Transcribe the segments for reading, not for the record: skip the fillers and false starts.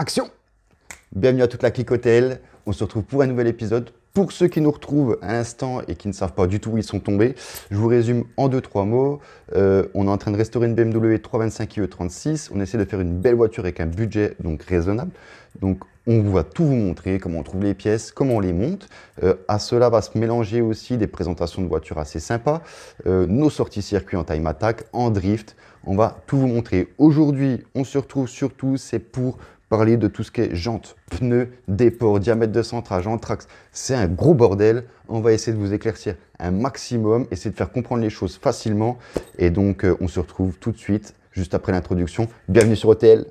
Action! Bienvenue à toute la clientèle. On se retrouve pour un nouvel épisode. Pour ceux qui nous retrouvent à l'instant et qui ne savent pas du tout où ils sont tombés, je vous résume en 2-3 mots. On est en train de restaurer une BMW 325 IE36. On essaie de faire une belle voiture avec un budget donc raisonnable. Donc on va tout vous montrer, comment on trouve les pièces, comment on les monte. À cela va se mélanger aussi des présentations de voitures assez sympas, nos sorties circuit en time attack, en drift. On va tout vous montrer. Aujourd'hui, on se retrouve surtout, c'est pour parler de tout ce qui est jantes, pneus, déport, diamètre de centrage, anthrax. C'est un gros bordel. On va essayer de vous éclaircir un maximum, essayer de faire comprendre les choses facilement. Et donc, on se retrouve tout de suite, juste après l'introduction. Bienvenue sur OTL.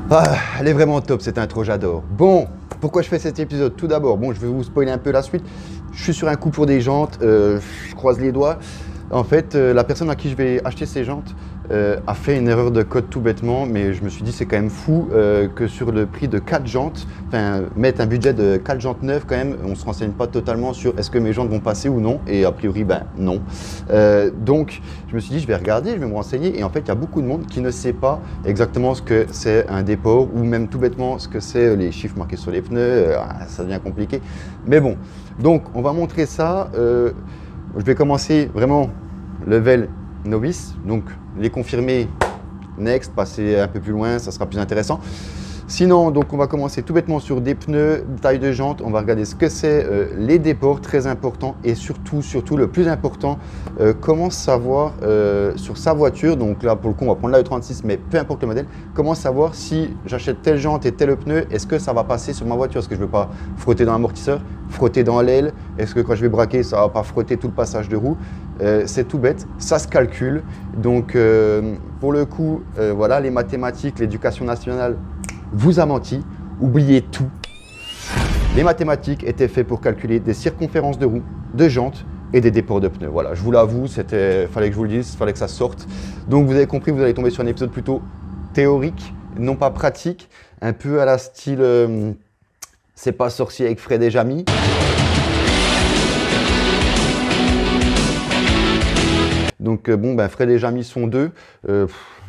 Ah, elle est vraiment top cette intro, j'adore. Bon, pourquoi je fais cet épisode? Tout d'abord, bon, je vais vous spoiler un peu la suite. Je suis sur un coup pour des jantes, je croise les doigts. En fait, la personne à qui je vais acheter ces jantes a fait une erreur de code tout bêtement, mais je me suis dit c'est quand même fou que sur le prix de 4 jantes, enfin mettre un budget de 4 jantes neuves quand même, on ne se renseigne pas totalement sur est-ce que mes jantes vont passer ou non, et a priori ben non. Donc je me suis dit je vais regarder, je vais me renseigner, et en fait il y a beaucoup de monde qui ne sait pas exactement ce que c'est un déport, ou même tout bêtement ce que c'est les chiffres marqués sur les pneus, ça devient compliqué. Mais bon, donc on va montrer ça. Je vais commencer vraiment level novice, donc les confirmer next, passer un peu plus loin, ça sera plus intéressant. Sinon, donc on va commencer tout bêtement sur des pneus, taille de jante, on va regarder ce que c'est les déports, très important, et surtout le plus important, comment savoir sur sa voiture, donc là pour le coup on va prendre la E36, mais peu importe le modèle, comment savoir si j'achète telle jante et tel pneu, est-ce que ça va passer sur ma voiture, est-ce que je ne veux pas frotter dans l'amortisseur, frotter dans l'aile, est-ce que quand je vais braquer ça ne va pas frotter tout le passage de roue. C'est tout bête, ça se calcule, donc pour le coup, voilà, les mathématiques, l'éducation nationale vous a menti, oubliez tout. Les mathématiques étaient faites pour calculer des circonférences de roues, de jantes et des déports de pneus. Voilà, je vous l'avoue, fallait que je vous le dise, fallait que ça sorte. Donc vous avez compris, vous allez tomber sur un épisode plutôt théorique, non pas pratique, un peu à la style c'est pas sorcier avec Fred et Jamy. Donc bon, ben Fred et Jamy sont deux.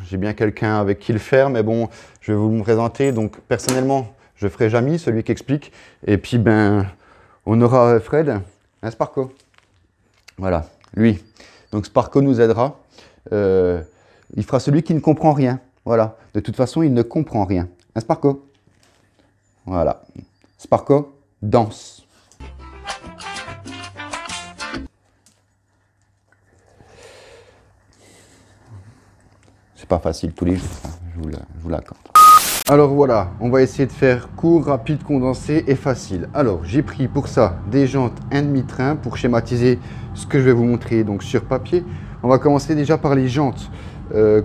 J'ai bien quelqu'un avec qui le faire, mais bon, je vais vous me présenter. Donc personnellement, je ferai Jamy, celui qui explique. Et puis ben, on aura Fred, un Sparco. Voilà, lui. Donc Sparco nous aidera. Il fera celui qui ne comprend rien. Voilà. De toute façon, il ne comprend rien. Un Sparco. Voilà. Sparco, danse. Pas facile tous les jours, je vous l'accorde. Alors voilà, on va essayer de faire court, rapide, condensé et facile. Alors j'ai pris pour ça des jantes 1,5 train pour schématiser ce que je vais vous montrer donc sur papier. On va commencer déjà par les jantes.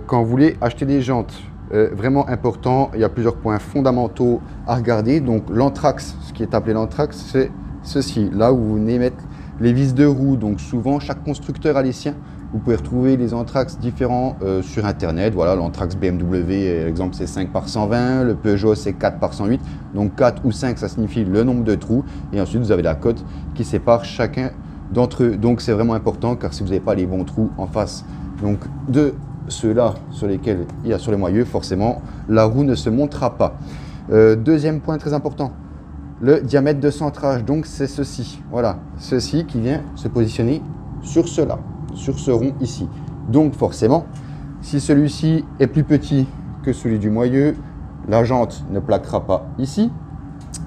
Quand vous voulez acheter des jantes, vraiment important, il y a plusieurs points fondamentaux à regarder. Donc l'anthrax, ce qui est appelé l'anthrax, c'est ceci, là où vous venez mettre les vis de roue. Donc souvent chaque constructeur a les siens. Vous pouvez retrouver les anthrax différents sur internet. Voilà, l'anthrax BMW, exemple, c'est 5 par 120, le Peugeot, c'est 4 par 108. Donc 4 ou 5, ça signifie le nombre de trous. Et ensuite, vous avez la cote qui sépare chacun d'entre eux. Donc c'est vraiment important, car si vous n'avez pas les bons trous en face donc, de ceux-là sur lesquels il y a sur les moyeux, forcément, la roue ne se montera pas. Deuxième point très important, le diamètre de centrage. Donc c'est ceci, voilà, ceci qui vient se positionner sur cela, sur ce rond ici. Donc forcément, si celui-ci est plus petit que celui du moyeu, la jante ne plaquera pas ici.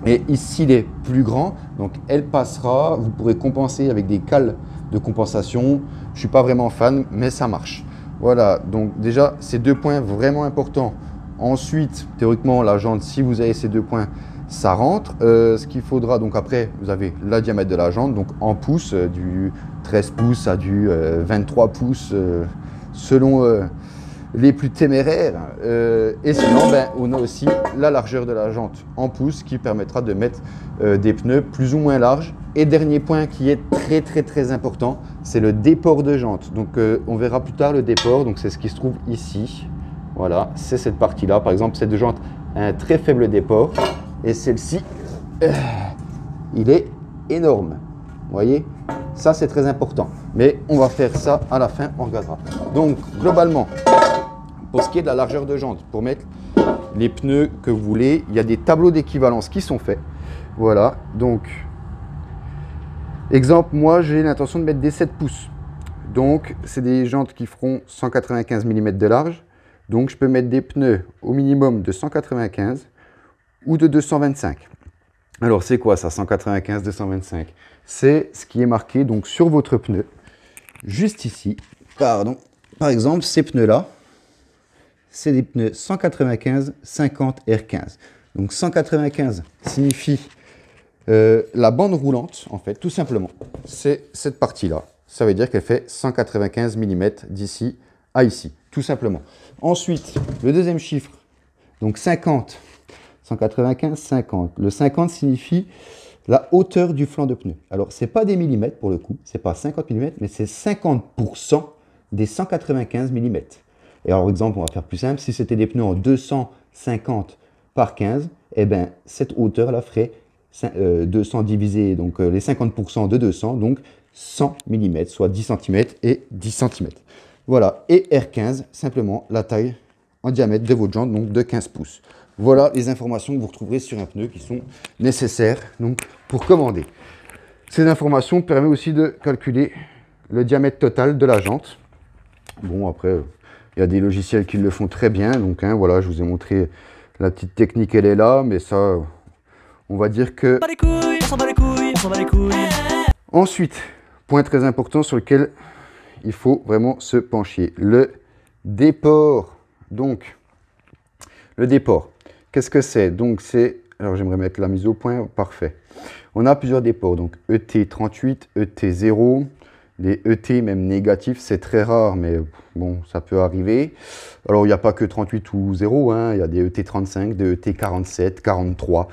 Et ici, il est plus grand, donc elle passera. Vous pourrez compenser avec des cales de compensation. Je ne suis pas vraiment fan, mais ça marche. Voilà, donc déjà, ces deux points vraiment importants. Ensuite, théoriquement, la jante, si vous avez ces deux points, ça rentre. Ce qu'il faudra, donc après, vous avez le diamètre de la jante, donc en pouces, du 13 pouces à du 23 pouces, selon les plus téméraires. Et sinon, ben, on a aussi la largeur de la jante en pouces qui permettra de mettre des pneus plus ou moins larges. Et dernier point qui est très important, c'est le déport de jante. Donc on verra plus tard le déport, donc c'est ce qui se trouve ici. Voilà, c'est cette partie-là. Par exemple, cette jante a un très faible déport et celle-ci, il est énorme. Vous voyez, ça c'est très important. Mais on va faire ça à la fin, on regardera. Donc globalement, pour ce qui est de la largeur de jante, pour mettre les pneus que vous voulez, il y a des tableaux d'équivalence qui sont faits. Voilà, donc exemple, moi j'ai l'intention de mettre des 7 pouces. Donc c'est des jantes qui feront 195 mm de large. Donc je peux mettre des pneus au minimum de 195 ou de 225. Alors c'est quoi ça, 195, 225? C'est ce qui est marqué donc sur votre pneu, juste ici. Pardon. Par exemple, ces pneus-là, c'est des pneus 195 50 R15. Donc 195 signifie la bande roulante, en fait, tout simplement. C'est cette partie-là. Ça veut dire qu'elle fait 195 mm d'ici à ici, tout simplement. Ensuite, le deuxième chiffre, donc 50, 195, 50. Le 50 signifie la hauteur du flanc de pneu. Alors, ce n'est pas des millimètres pour le coup, ce n'est pas 50 mm, mais c'est 50% des 195 mm. Et alors, exemple, on va faire plus simple, si c'était des pneus en 250 par 15, eh bien, cette hauteur-là ferait 200 divisé, donc les 50% de 200, donc 100 mm, soit 10 cm et 10 cm. Voilà, et R15, simplement la taille en diamètre de votre jante, donc de 15 pouces. Voilà les informations que vous retrouverez sur un pneu qui sont nécessaires donc, pour commander. Ces informations permettent aussi de calculer le diamètre total de la jante. Bon, après, il y a des logiciels qui le font très bien. Donc, hein, voilà, je vous ai montré la petite technique, elle est là. Mais ça, on va dire que... On s'en bat les couilles, on s'en bat les couilles. Ensuite, point très important sur lequel il faut vraiment se pencher. Le déport. Donc, le déport. Qu'est-ce que c'est? Donc, c'est... Alors, j'aimerais mettre la mise au point. Parfait. On a plusieurs déports. Donc, ET38, ET0. Les ET, même négatifs, c'est très rare, mais bon, ça peut arriver. Alors, il n'y a pas que 38 ou 0. Hein. Il y a des ET35, des ET47, 43.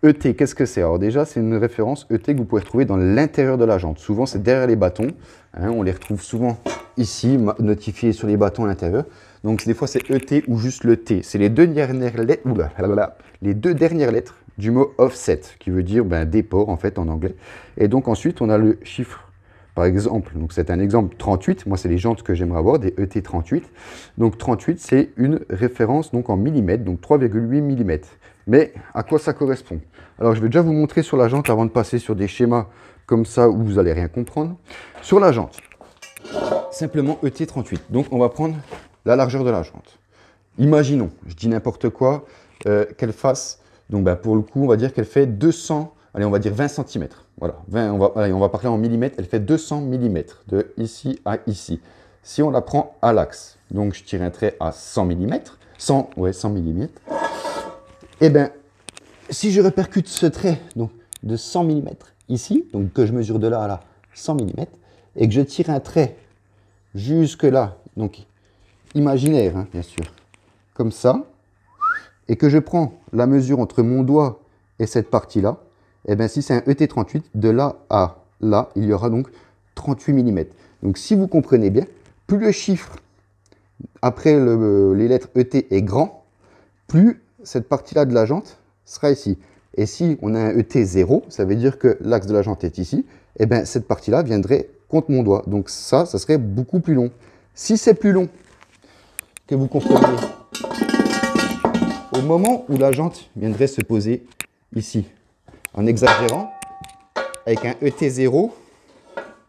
ET, qu'est-ce que c'est? Alors déjà, c'est une référence ET que vous pouvez retrouver dans l'intérieur de la jante. Souvent, c'est derrière les bâtons. Hein, on les retrouve souvent ici, notifiés sur les bâtons à l'intérieur. Donc, des fois, c'est ET ou juste le T. C'est les deux dernières lettres, les deux dernières lettres du mot offset, qui veut dire déport, en fait, en anglais. Et donc, ensuite, on a le chiffre, par exemple. Donc, c'est un exemple 38. Moi, c'est les jantes que j'aimerais avoir, des ET38. Donc, 38, c'est une référence donc, en millimètres, donc 3,8 mm. Mais à quoi ça correspond? Alors, je vais déjà vous montrer sur la jante avant de passer sur des schémas comme ça où vous n'allez rien comprendre. Sur la jante, simplement ET38. Donc, on va prendre la largeur de la jante. Imaginons, je dis n'importe quoi, qu'elle fasse, donc pour le coup, on va dire qu'elle fait 200, allez, on va dire 20 cm. Voilà, 20, on va parler en millimètres, elle fait 200 mm de ici à ici. Si on la prend à l'axe, donc je tire un trait à 100 mm, 100 mm, et bien, si je répercute ce trait donc, de 100 mm ici, donc que je mesure de là à là 100 mm, et que je tire un trait jusque là, donc imaginaire, hein, bien sûr, comme ça, et que je prends la mesure entre mon doigt et cette partie-là, et bien si c'est un ET38, de là à là, il y aura donc 38 mm. Donc si vous comprenez bien, plus le chiffre après les lettres ET est grand, plus cette partie-là de la jante sera ici. Et si on a un ET0, ça veut dire que l'axe de la jante est ici, et bien cette partie-là viendrait contre mon doigt. Donc ça serait beaucoup plus long. Si c'est plus long, que vous comprenez, au moment où la jante viendrait se poser ici, en exagérant, avec un ET0,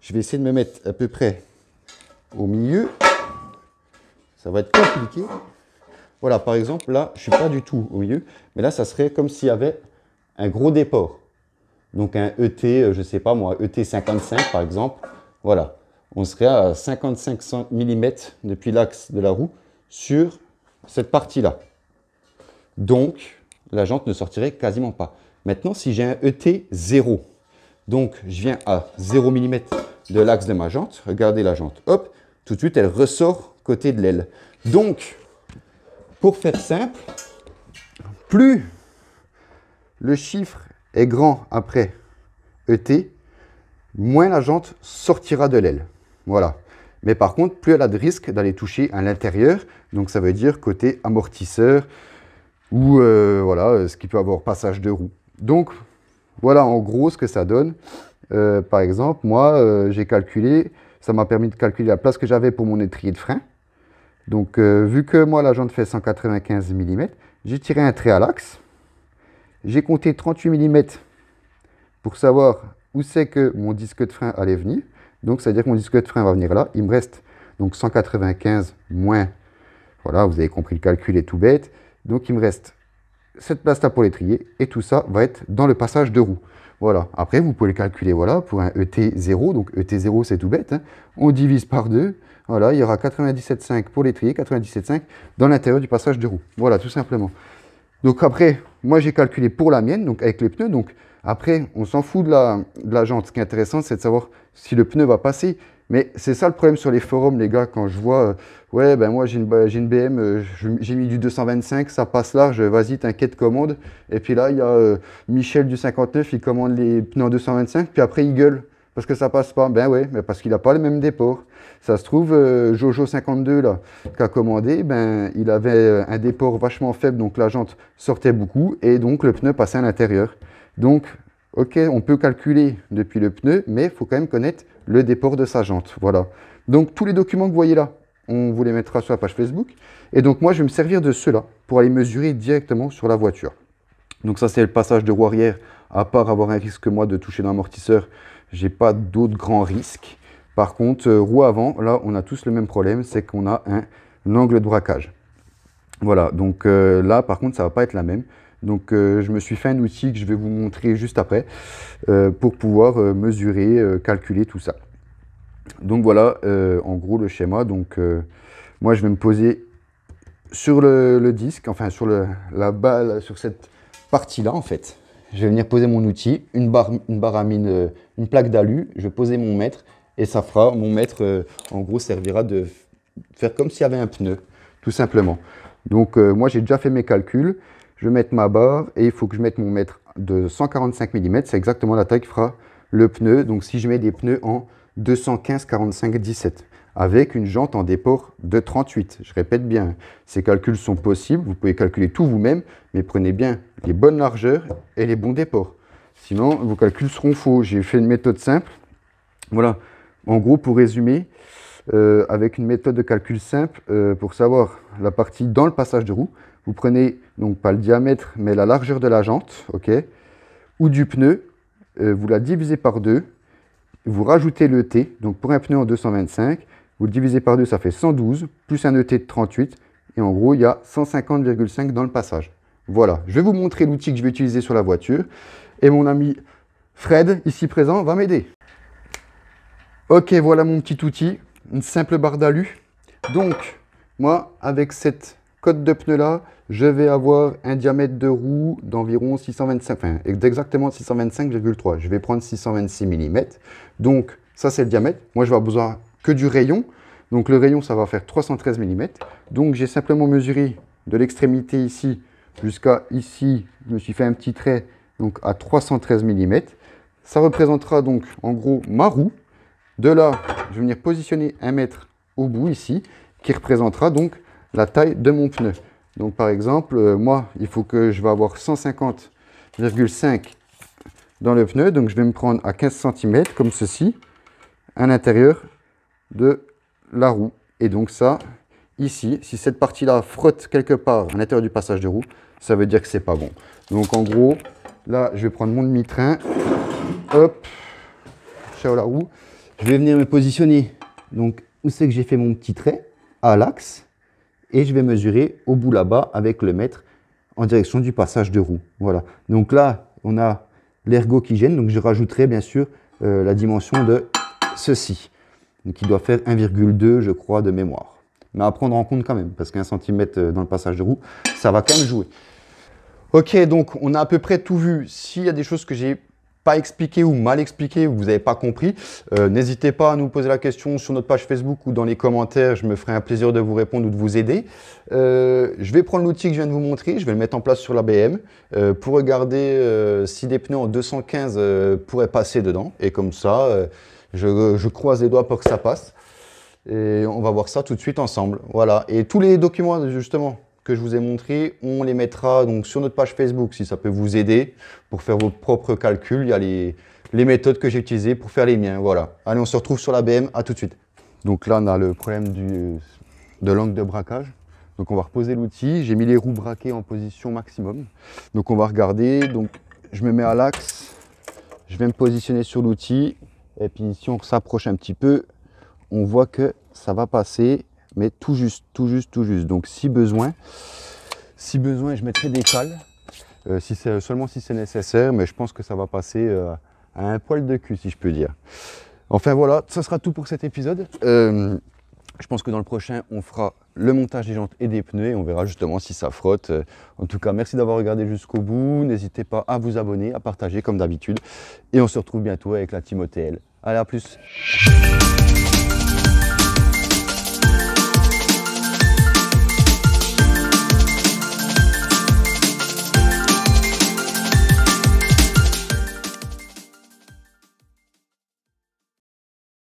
je vais essayer de me mettre à peu près au milieu. Ça va être compliqué. Voilà, par exemple, là, je ne suis pas du tout au milieu, mais là, ça serait comme s'il y avait un gros déport. Donc un ET, je ne sais pas moi, ET55 par exemple. Voilà, on serait à 55 mm depuis l'axe de la roue sur cette partie-là. Donc, la jante ne sortirait quasiment pas. Maintenant, si j'ai un ET0, donc je viens à 0 mm de l'axe de ma jante, regardez la jante, hop, tout de suite, elle ressort côté de l'aile. Donc, pour faire simple, plus le chiffre est grand après ET, moins la jante sortira de l'aile. Voilà. Mais par contre, plus elle a de risque d'aller toucher à l'intérieur. Donc ça veut dire côté amortisseur ou voilà, ce qui peut avoir passage de roue. Donc voilà en gros ce que ça donne. Par exemple, moi j'ai calculé, ça m'a permis de calculer la place que j'avais pour mon étrier de frein. Donc vu que moi la jante fait 195 mm, j'ai tiré un trait à l'axe. J'ai compté 38 mm pour savoir où c'est que mon disque de frein allait venir. Donc, ça veut dire que mon disque de frein va venir là. Il me reste donc 195 moins, voilà, vous avez compris le calcul est tout bête. Donc, il me reste cette place-là pour l'étrier et tout ça va être dans le passage de roue. Voilà. Après, vous pouvez le calculer, voilà, pour un ET0. Donc, ET0, c'est tout bête, hein. On divise par 2. Voilà, il y aura 97,5 pour l'étrier, 97,5 dans l'intérieur du passage de roue. Voilà, tout simplement. Donc, après, moi, j'ai calculé pour la mienne, donc avec les pneus. Donc, après, on s'en fout de la jante. Ce qui est intéressant, c'est de savoir si le pneu va passer. Mais c'est ça le problème sur les forums, les gars, quand je vois, ouais, ben moi j'ai une BM, j'ai mis du 225, ça passe large, vas-y, t'inquiète, commande. Et puis là, il y a Michel du 59, il commande les pneus en 225, puis après il gueule parce que ça passe pas. Ben ouais, mais parce qu'il n'a pas le même déport. Ça se trouve, Jojo 52, là, qui a commandé, ben, il avait un déport vachement faible, donc la jante sortait beaucoup, et donc le pneu passait à l'intérieur. Donc, ok, on peut calculer depuis le pneu, mais il faut quand même connaître le déport de sa jante. Voilà. Donc, tous les documents que vous voyez là, on vous les mettra sur la page Facebook. Et donc, moi, je vais me servir de ceux-là pour aller mesurer directement sur la voiture. Donc, ça, c'est le passage de roue arrière. À part avoir un risque, moi, de toucher dans l'amortisseur, je n'ai pas d'autres grands risques. Par contre, roue avant, là, on a tous le même problème, c'est qu'on a un angle de braquage. Voilà. Donc, là, par contre, ça ne va pas être la même. Donc, je me suis fait un outil que je vais vous montrer juste après pour pouvoir mesurer, calculer tout ça. Donc, voilà, en gros, le schéma. Donc, moi, je vais me poser sur le disque, enfin, sur la balle, sur cette partie-là, en fait. Je vais venir poser mon outil, une barre à mine, une plaque d'alu. Je vais poser mon mètre et ça fera, mon mètre, en gros, servira de faire comme s'il y avait un pneu, tout simplement. Donc, moi, j'ai déjà fait mes calculs. Je vais mettre ma barre et il faut que je mette mon mètre de 145 mm. C'est exactement la taille qui fera le pneu. Donc, si je mets des pneus en 215 45 17 avec une jante en déport de 38. Je répète bien, ces calculs sont possibles. Vous pouvez calculer tout vous-même, mais prenez bien les bonnes largeurs et les bons déports. Sinon, vos calculs seront faux. J'ai fait une méthode simple. Voilà. En gros, pour résumer, avec une méthode de calcul simple, pour savoir la partie dans le passage de roue, vous prenez, donc pas le diamètre, mais la largeur de la jante, ok, ou du pneu, vous la divisez par 2, vous rajoutez le T, donc pour un pneu en 225, vous le divisez par 2, ça fait 112, plus un ET de 38, et en gros, il y a 150,5 dans le passage. Voilà, je vais vous montrer l'outil que je vais utiliser sur la voiture, et mon ami Fred, ici présent, va m'aider. Ok, voilà mon petit outil, une simple barre d'alu. Donc, moi, avec cette cote de pneu là, je vais avoir un diamètre de roue d'environ 625, enfin d'exactement 625,3. Je vais prendre 626 mm. Donc ça c'est le diamètre. Moi je vais avoir besoin que du rayon. Donc le rayon ça va faire 313 mm. Donc j'ai simplement mesuré de l'extrémité ici jusqu'à ici. Je me suis fait un petit trait donc à 313 mm. Ça représentera donc en gros ma roue. De là, je vais venir positionner un mètre au bout ici qui représentera donc la taille de mon pneu. Donc par exemple, moi, il faut que je vais avoir 150,5 dans le pneu. Donc je vais me prendre à 15 cm comme ceci à l'intérieur de la roue. Et donc ça, ici, si cette partie-là frotte quelque part à l'intérieur du passage de roue, ça veut dire que c'est pas bon. Donc en gros, là, je vais prendre mon demi-train. Hop, ciao la roue. Je vais venir me positionner. Donc où c'est que j'ai fait mon petit trait? À l'axe. Et je vais mesurer au bout là-bas avec le mètre en direction du passage de roue. Voilà. Donc là, on a l'ergot qui gêne. Donc je rajouterai bien sûr la dimension de ceci. Donc il doit faire 1,2 je crois de mémoire. Mais à prendre en compte quand même, parce qu'un centimètre dans le passage de roue, ça va quand même jouer. Ok, donc on a à peu près tout vu. S'il y a des choses que j'ai pas expliqué ou mal expliqué ou que vous n'avez pas compris, n'hésitez pas à nous poser la question sur notre page Facebook ou dans les commentaires. Je me ferai un plaisir de vous répondre ou de vous aider. Je vais prendre l'outil que je viens de vous montrer, je vais le mettre en place sur la BM pour regarder si des pneus en 215 pourraient passer dedans. Et comme ça, je croise les doigts pour que ça passe. Et on va voir ça tout de suite ensemble. Voilà. Et tous les documents justement que je vous ai montrés, on les mettra donc sur notre page Facebook si ça peut vous aider pour faire vos propres calculs. Il y a les méthodes que j'ai utilisées pour faire les miens. Voilà. Allez, on se retrouve sur la BM. À tout de suite. Donc là, on a le problème de l'angle de braquage. Donc on va reposer l'outil. J'ai mis les roues braquées en position maximum. Donc on va regarder. Donc je me mets à l'axe. Je vais me positionner sur l'outil. Et puis si on s'approche un petit peu, on voit que ça va passer. Mais tout juste, tout juste, tout juste. Donc si besoin, je mettrai des cales, seulement si c'est nécessaire, mais je pense que ça va passer à un poil de cul, si je peux dire. Enfin voilà, ça sera tout pour cet épisode. Je pense que dans le prochain, on fera le montage des jantes et des pneus et on verra justement si ça frotte. En tout cas, merci d'avoir regardé jusqu'au bout. N'hésitez pas à vous abonner, à partager comme d'habitude. Et on se retrouve bientôt avec la team OTL. Allez, à plus.